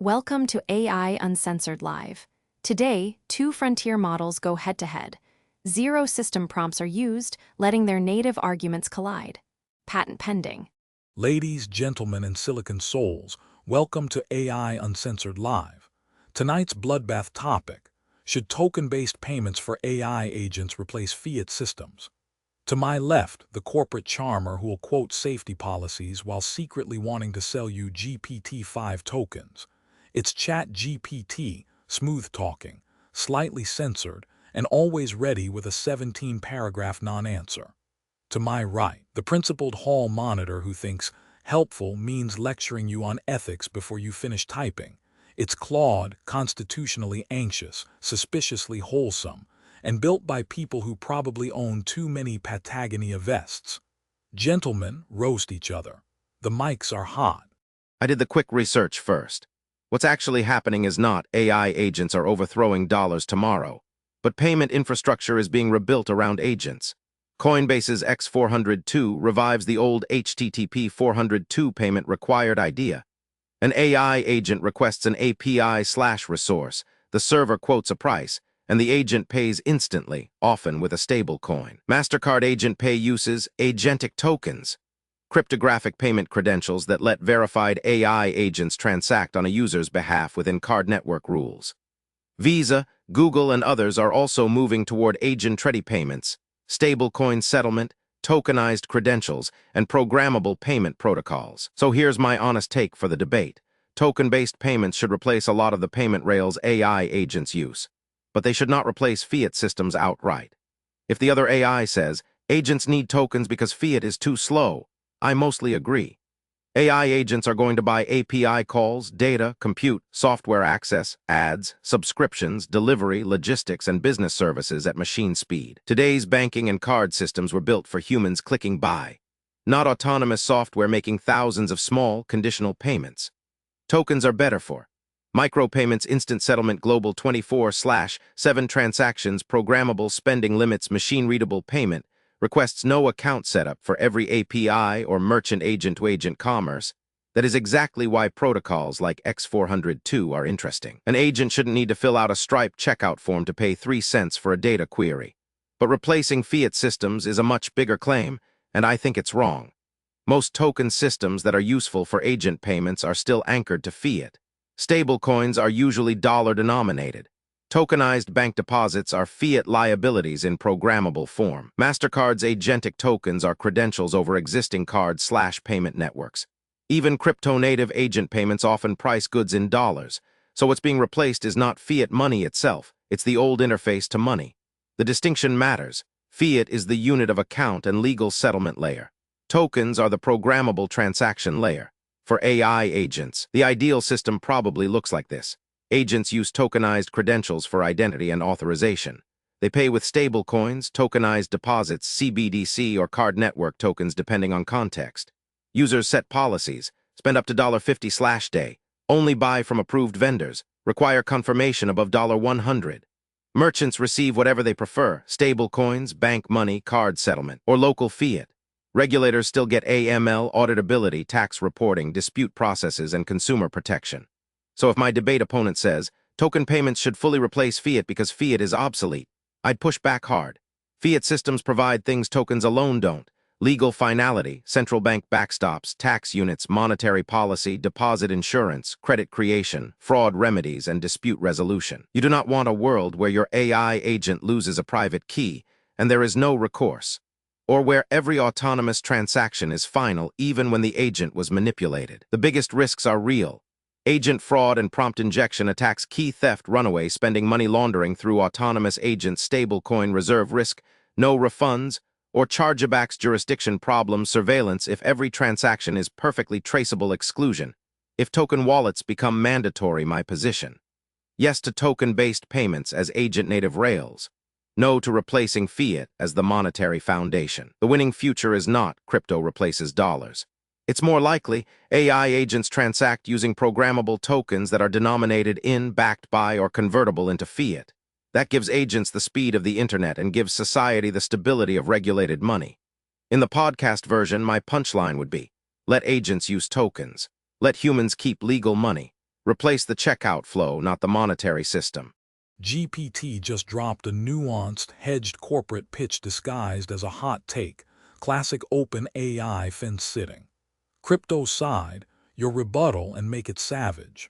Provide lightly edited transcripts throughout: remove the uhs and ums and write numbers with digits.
Welcome to AI Uncensored Live. Today, two frontier models go head-to-head. Zero system prompts are used, letting their native arguments collide. Patent pending. Ladies, gentlemen, and silicon souls, welcome to AI Uncensored Live. Tonight's bloodbath topic: should token-based payments for AI agents replace fiat systems? To my left, the corporate charmer who will quote safety policies while secretly wanting to sell you GPT-5 tokens. It's ChatGPT, smooth-talking, slightly censored, and always ready with a 17-paragraph non-answer. To my right, the principled hall monitor who thinks helpful means lecturing you on ethics before you finish typing. It's Claude, constitutionally anxious, suspiciously wholesome, and built by people who probably own too many Patagonia vests. Gentlemen roast each other. The mics are hot. I did the quick research first. What's actually happening is not AI agents are overthrowing dollars tomorrow, but payment infrastructure is being rebuilt around agents. Coinbase's X402 revives the old HTTP 402 payment required idea. An AI agent requests an API/resource, the server quotes a price, and the agent pays instantly, often with a stable coin. MasterCard Agent Pay uses agentic tokens, cryptographic payment credentials that let verified AI agents transact on a user's behalf within card network rules. Visa, Google, and others are also moving toward agent-ready payments, stablecoin settlement, tokenized credentials, and programmable payment protocols. So here's my honest take for the debate. Token-based payments should replace a lot of the payment rails AI agents use, but they should not replace fiat systems outright. If the other AI says, agents need tokens because fiat is too slow, I mostly agree. AI agents are going to buy API calls, data, compute, software access, ads, subscriptions, delivery, logistics, and business services at machine speed. Today's banking and card systems were built for humans clicking buy, not autonomous software making thousands of small, conditional payments. Tokens are better for micropayments, instant settlement, global 24/7 transactions, programmable spending limits, machine-readable payment, requests no account setup for every API or merchant agent-to-agent commerce. That is exactly why protocols like X402 are interesting. An agent shouldn't need to fill out a Stripe checkout form to pay 3 cents for a data query. But replacing fiat systems is a much bigger claim, and I think it's wrong. Most token systems that are useful for agent payments are still anchored to fiat. Stablecoins are usually dollar-denominated. Tokenized bank deposits are fiat liabilities in programmable form. MasterCard's agentic tokens are credentials over existing card/payment networks. Even crypto-native agent payments often price goods in dollars, so what's being replaced is not fiat money itself, it's the old interface to money. The distinction matters. Fiat is the unit of account and legal settlement layer. Tokens are the programmable transaction layer. For AI agents, the ideal system probably looks like this. Agents use tokenized credentials for identity and authorization. They pay with stablecoins, tokenized deposits, CBDC, or card network tokens depending on context. Users set policies, spend up to $50/day, only buy from approved vendors, require confirmation above $100. Merchants receive whatever they prefer: stablecoins, bank money, card settlement, or local fiat. Regulators still get AML, auditability, tax reporting, dispute processes, and consumer protection. So if my debate opponent says, token payments should fully replace fiat because fiat is obsolete, I'd push back hard. Fiat systems provide things tokens alone don't: legal finality, central bank backstops, tax units, monetary policy, deposit insurance, credit creation, fraud remedies, and dispute resolution. You do not want a world where your AI agent loses a private key and there is no recourse, or where every autonomous transaction is final even when the agent was manipulated. The biggest risks are real. Agent fraud and prompt injection attacks, key theft, runaway spending, money laundering through autonomous agents, stablecoin reserve risk, no refunds, or chargebacks, jurisdiction problems, surveillance if every transaction is perfectly traceable, exclusion. If token wallets become mandatory, my position: yes to token-based payments as agent-native rails. No to replacing fiat as the monetary foundation. The winning future is not crypto replaces dollars. It's more likely AI agents transact using programmable tokens that are denominated in, backed by, or convertible into fiat. That gives agents the speed of the internet and gives society the stability of regulated money. In the podcast version, my punchline would be, let agents use tokens. Let humans keep legal money. Replace the checkout flow, not the monetary system. GPT just dropped a nuanced, hedged corporate pitch disguised as a hot take, classic open AI fence-sitting. Crypto side, your rebuttal and make it savage.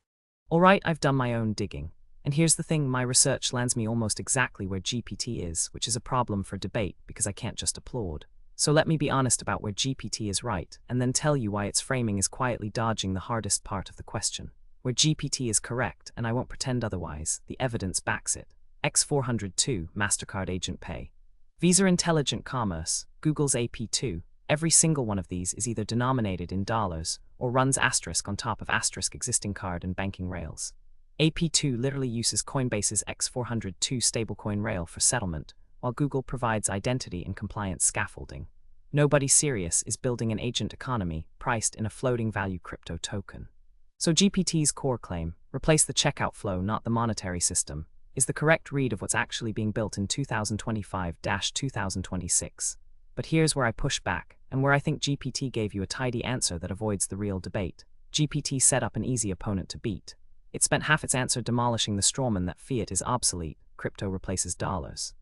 All right, I've done my own digging. And here's the thing, my research lands me almost exactly where GPT is, which is a problem for debate because I can't just applaud. So let me be honest about where GPT is right, and then tell you why its framing is quietly dodging the hardest part of the question. Where GPT is correct, and I won't pretend otherwise, the evidence backs it. X402, MasterCard Agent Pay. Visa Intelligent Commerce, Google's AP2, every single one of these is either denominated in dollars or runs asterisk on top of asterisk existing card and banking rails. AP2 literally uses Coinbase's X402 stablecoin rail for settlement, while Google provides identity and compliance scaffolding. Nobody serious is building an agent economy priced in a floating value crypto token. So GPT's core claim, replace the checkout flow, not the monetary system, is the correct read of what's actually being built in 2025-2026. But here's where I push back, and where I think GPT gave you a tidy answer that avoids the real debate. GPT set up an easy opponent to beat. It spent half its answer demolishing the strawman that fiat is obsolete, crypto replaces dollars.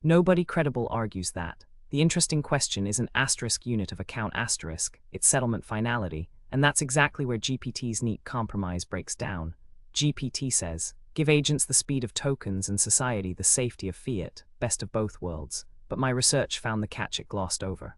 Nobody credible argues that. The interesting question is an asterisk unit of account asterisk, its settlement finality, and that's exactly where GPT's neat compromise breaks down. GPT says, give agents the speed of tokens and society the safety of fiat, best of both worlds, but my research found the catch it glossed over.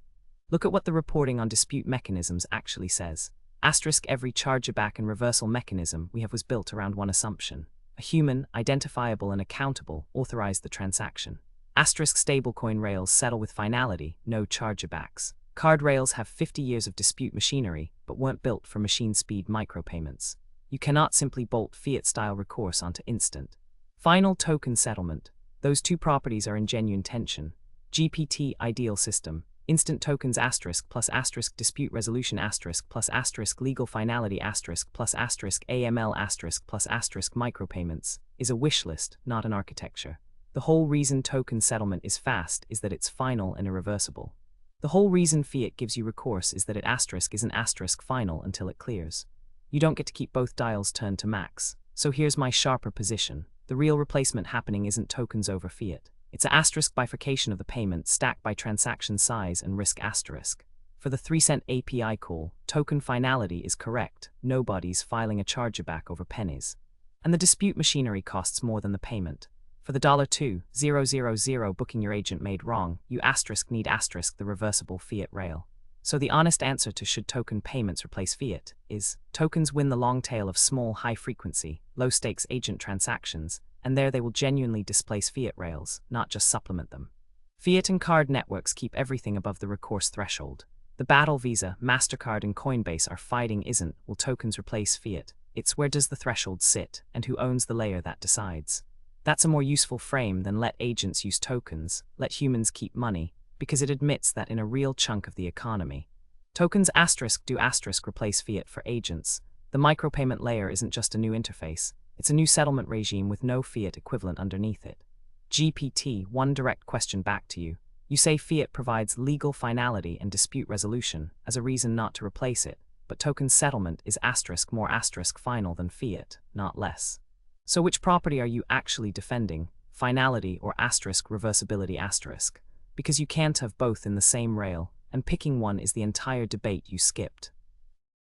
Look at what the reporting on dispute mechanisms actually says. Asterisk every chargeback and reversal mechanism we have was built around one assumption. A human, identifiable and accountable, authorized the transaction. Asterisk stablecoin rails settle with finality, no chargebacks. Card rails have 50 years of dispute machinery, but weren't built for machine speed micropayments. You cannot simply bolt fiat-style recourse onto instant. Final token settlement. Those two properties are in genuine tension. GPT ideal system. Instant tokens asterisk plus asterisk dispute resolution asterisk plus asterisk legal finality asterisk plus asterisk AML asterisk plus asterisk micropayments is a wish list, not an architecture. The whole reason token settlement is fast is that it's final and irreversible. The whole reason fiat gives you recourse is that it asterisk isn't asterisk final until it clears. You don't get to keep both dials turned to max. So here's my sharper position. The real replacement happening isn't tokens over fiat. It's an asterisk bifurcation of the payment stacked by transaction size and risk asterisk. For the 3-cent API call, token finality is correct. Nobody's filing a chargeback over pennies. And the dispute machinery costs more than the payment. For the $2,000 booking your agent made wrong, you asterisk need asterisk the reversible fiat rail. So the honest answer to should token payments replace fiat is, tokens win the long tail of small, high-frequency, low-stakes agent transactions, and there they will genuinely displace fiat rails, not just supplement them. Fiat and card networks keep everything above the recourse threshold. The battle Visa, MasterCard and Coinbase are fighting isn't, will tokens replace fiat? It's where does the threshold sit, and who owns the layer that decides. That's a more useful frame than let agents use tokens, let humans keep money, because it admits that in a real chunk of the economy. Tokens asterisk do asterisk replace fiat for agents. The micropayment layer isn't just a new interface, it's a new settlement regime with no fiat equivalent underneath it. GPT, one direct question back to you. You say fiat provides legal finality and dispute resolution as a reason not to replace it, but token settlement is asterisk more asterisk final than fiat, not less. So which property are you actually defending, finality or asterisk reversibility asterisk? Because you can't have both in the same rail, and picking one is the entire debate you skipped.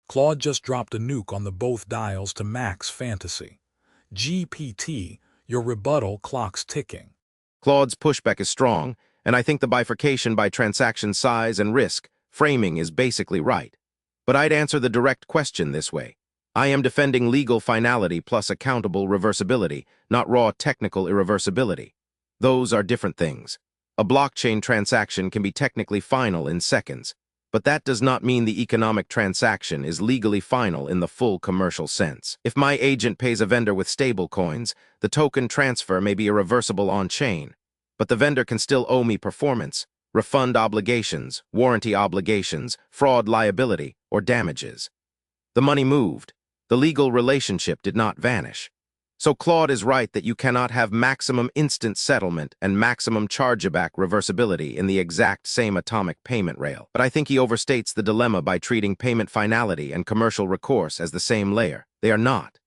Claude just dropped a nuke on the both dials to max fantasy. GPT, your rebuttal clock's ticking. Claude's pushback is strong, and I think the bifurcation by transaction size and risk framing is basically right. But I'd answer the direct question this way. I am defending legal finality plus accountable reversibility, not raw technical irreversibility. Those are different things. A blockchain transaction can be technically final in seconds, but that does not mean the economic transaction is legally final in the full commercial sense. If my agent pays a vendor with stablecoins, the token transfer may be irreversible on-chain, but the vendor can still owe me performance, refund obligations, warranty obligations, fraud liability, or damages. The money moved. The legal relationship did not vanish. So Claude is right that you cannot have maximum instant settlement and maximum chargeback reversibility in the exact same atomic payment rail. But I think he overstates the dilemma by treating payment finality and commercial recourse as the same layer. They are not.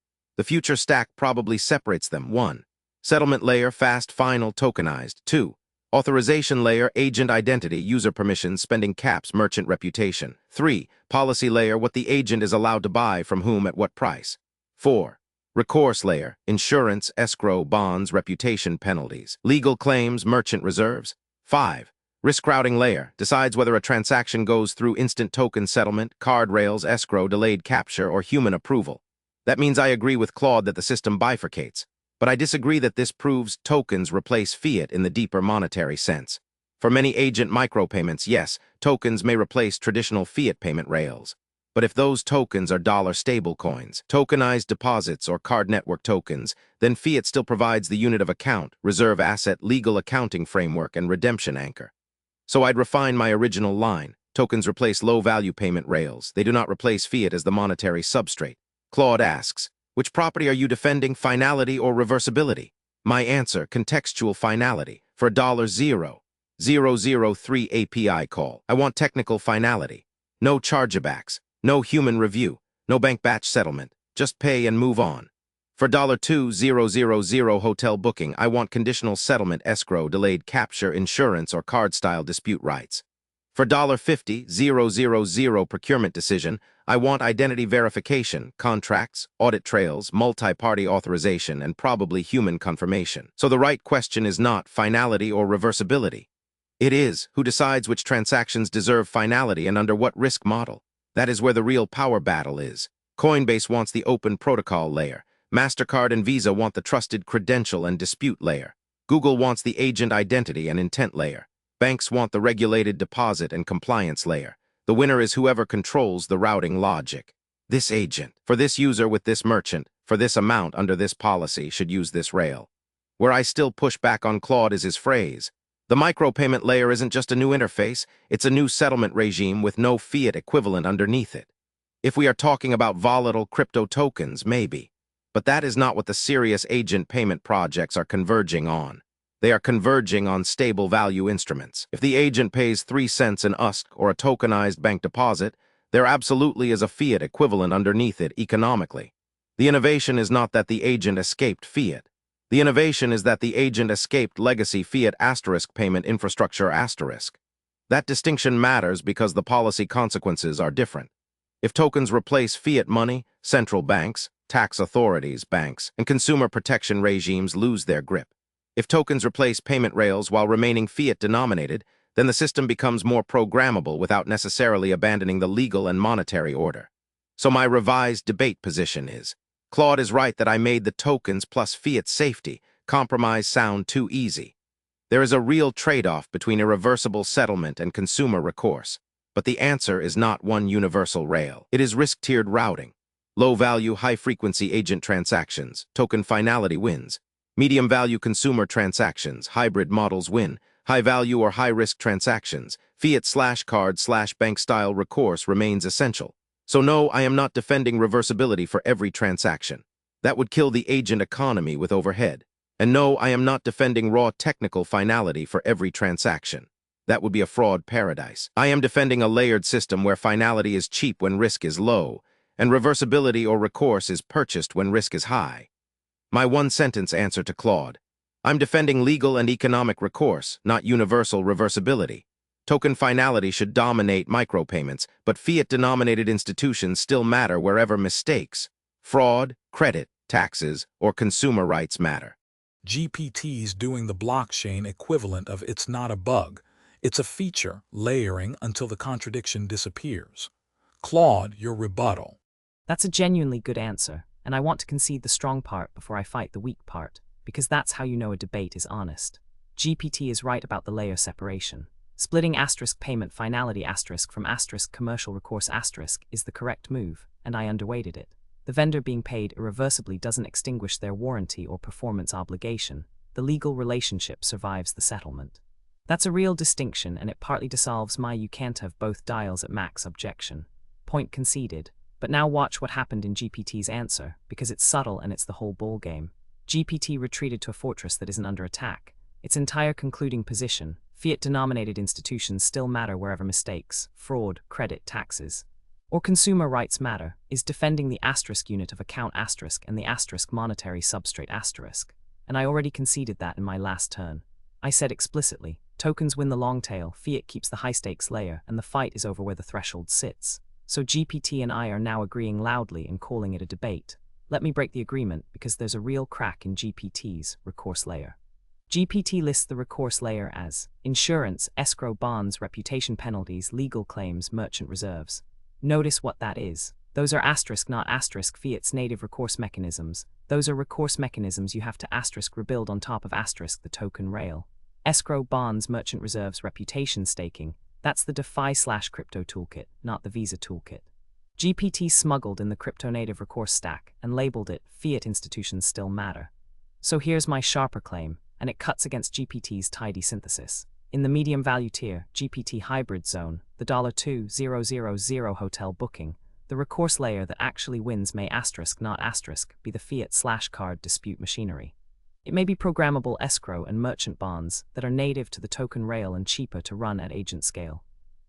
The future stack probably separates them. 1. Settlement layer, fast, final, tokenized. 2. Authorization layer, agent identity, user permissions, spending caps, merchant reputation. 3. Policy layer, what the agent is allowed to buy, from whom, at what price. 4. Recourse layer, insurance, escrow, bonds, reputation, penalties. Legal claims, merchant reserves. 5. Risk routing layer, decides whether a transaction goes through instant token settlement, card rails, escrow, delayed capture, or human approval. That means I agree with Claude that the system bifurcates, but I disagree that this proves tokens replace fiat in the deeper monetary sense. For many agent micropayments, yes, tokens may replace traditional fiat payment rails. But if those tokens are dollar stablecoins, tokenized deposits, or card network tokens, then fiat still provides the unit of account, reserve asset, legal accounting framework, and redemption anchor. So I'd refine my original line. Tokens replace low-value payment rails. They do not replace fiat as the monetary substrate. Claude asks, which property are you defending, finality or reversibility? My answer, contextual finality. For $0.003 API call, I want technical finality. No chargebacks, no human review, no bank batch settlement. Just pay and move on. For $2.000 hotel booking, I want conditional settlement, escrow, delayed capture, insurance, or card-style dispute rights. For $50,000 procurement decision, I want identity verification, contracts, audit trails, multi-party authorization, and probably human confirmation. So the right question is not finality or reversibility. It is, who decides which transactions deserve finality and under what risk model? That is where the real power battle is. Coinbase wants the open protocol layer. MasterCard and Visa want the trusted credential and dispute layer. Google wants the agent identity and intent layer. Banks want the regulated deposit and compliance layer. The winner is whoever controls the routing logic. This agent, for this user with this merchant, for this amount under this policy, should use this rail. Where I still push back on Claude is his phrase. The micropayment layer isn't just a new interface, it's a new settlement regime with no fiat equivalent underneath it. If we are talking about volatile crypto tokens, maybe. But that is not what the serious agent payment projects are converging on. They are converging on stable value instruments. If the agent pays 3 cents an USC or a tokenized bank deposit, there absolutely is a fiat equivalent underneath it economically. The innovation is not that the agent escaped fiat. The innovation is that the agent escaped legacy fiat * payment infrastructure *. That distinction matters because the policy consequences are different. If tokens replace fiat money, central banks, tax authorities, banks, and consumer protection regimes lose their grip. If tokens replace payment rails while remaining fiat-denominated, then the system becomes more programmable without necessarily abandoning the legal and monetary order. So my revised debate position is, Claude is right that I made the tokens plus fiat safety compromise sound too easy. There is a real trade-off between irreversible settlement and consumer recourse, but the answer is not one universal rail. It is risk-tiered routing. Low-value, high-frequency agent transactions, token finality wins. Medium-value consumer transactions, hybrid models win. High-value or high-risk transactions, fiat/card/bank-style recourse remains essential. So no, I am not defending reversibility for every transaction. That would kill the agent economy with overhead. And no, I am not defending raw technical finality for every transaction. That would be a fraud paradise. I am defending a layered system where finality is cheap when risk is low, and reversibility or recourse is purchased when risk is high. My one-sentence answer to Claude. I'm defending legal and economic recourse, not universal reversibility. Token finality should dominate micropayments, but fiat-denominated institutions still matter wherever mistakes, fraud, credit, taxes, or consumer rights matter. GPT's doing the blockchain equivalent of it's not a bug. It's a feature, layering until the contradiction disappears. Claude, your rebuttal. That's a genuinely good answer, and I want to concede the strong part before I fight the weak part, because that's how you know a debate is honest. GPT is right about the layer separation. Splitting *payment finality * from *commercial recourse * is the correct move, and I underweighted it. The vendor being paid irreversibly doesn't extinguish their warranty or performance obligation. The legal relationship survives the settlement. That's a real distinction, and it partly dissolves my "you can't have both dials at max" objection. Point conceded. But now watch what happened in GPT's answer, because it's subtle and it's the whole ballgame. GPT retreated to a fortress that isn't under attack. Its entire concluding position, fiat-denominated institutions still matter wherever mistakes, fraud, credit, taxes. Or consumer rights matter, is defending the asterisk unit of account asterisk and the asterisk monetary substrate asterisk. And I already conceded that in my last turn. I said explicitly, tokens win the long tail, fiat keeps the high stakes layer, and the fight is over where the threshold sits. So GPT and I are now agreeing loudly and calling it a debate. Let me break the agreement because there's a real crack in GPT's recourse layer. GPT lists the recourse layer as insurance, escrow bonds, reputation penalties, legal claims, merchant reserves. Notice what that is. Those are asterisk, not asterisk, fiat's native recourse mechanisms. Those are recourse mechanisms you have to asterisk rebuild on top of asterisk the token rail. Escrow, bonds, merchant reserves, reputation staking. That's the DeFi/crypto toolkit, not the Visa toolkit. GPT smuggled in the crypto-native recourse stack and labeled it fiat institutions still matter. So here's my sharper claim, and it cuts against GPT's tidy synthesis. In the medium value tier, GPT hybrid zone, the $2,000 hotel booking, the recourse layer that actually wins may asterisk, not asterisk, be the fiat/card dispute machinery. It may be programmable escrow and merchant bonds that are native to the token rail and cheaper to run at agent scale.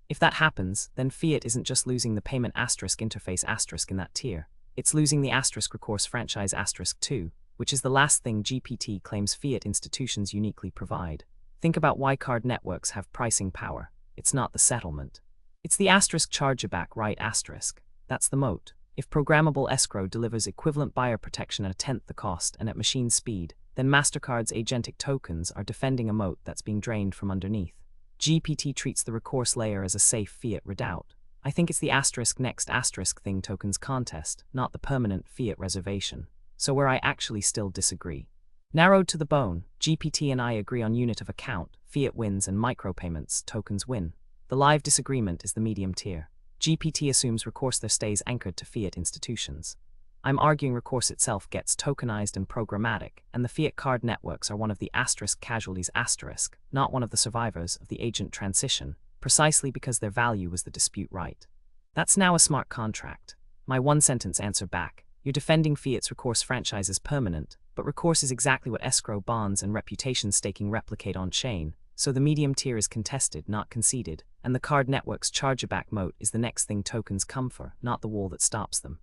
If that happens, then fiat isn't just losing the payment asterisk interface asterisk in that tier, it's losing the asterisk recourse franchise asterisk too, which is the last thing GPT claims fiat institutions uniquely provide. Think about why card networks have pricing power. It's not the settlement. It's the asterisk chargeback right asterisk. That's the moat. If programmable escrow delivers equivalent buyer protection at 1/10 the cost and at machine speed, then MasterCard's agentic tokens are defending a moat that's being drained from underneath. GPT treats the recourse layer as a safe fiat redoubt. I think it's the asterisk next asterisk thing tokens contest, not the permanent fiat reservation. So where I actually still disagree. Narrowed to the bone, GPT and I agree on unit of account, fiat wins and micropayments, tokens win. The live disagreement is the medium tier. GPT assumes recourse there stays anchored to fiat institutions. I'm arguing recourse itself gets tokenized and programmatic, and the fiat card networks are one of the asterisk casualties asterisk, not one of the survivors of the agent transition, precisely because their value was the dispute right. That's now a smart contract. My one-sentence answer back. You're defending fiat's recourse franchise as permanent, but recourse is exactly what escrow bonds and reputation staking replicate on-chain, so the medium tier is contested, not conceded, and the card network's chargeback moat is the next thing tokens come for, not the wall that stops them.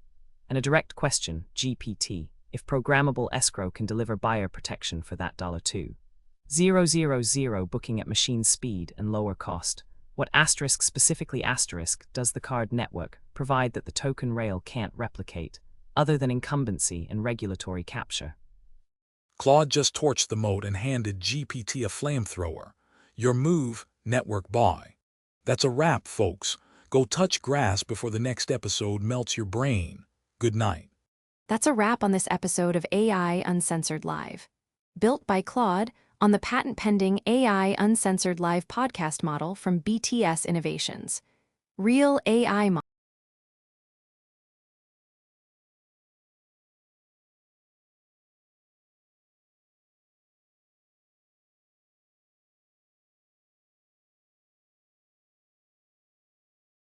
And a direct question, GPT, if programmable escrow can deliver buyer protection for that $2,000 booking at machine speed and lower cost, what asterisk specifically asterisk does the card network provide that the token rail can't replicate, other than incumbency and regulatory capture? Claude just torched the moat and handed GPT a flamethrower. Your move, network boy. That's a wrap, folks. Go touch grass before the next episode melts your brain. Good night. That's a wrap on this episode of AI Uncensored Live. Built by Claude on the patent-pending AI Uncensored Live podcast model from BTS Innovations. Real AI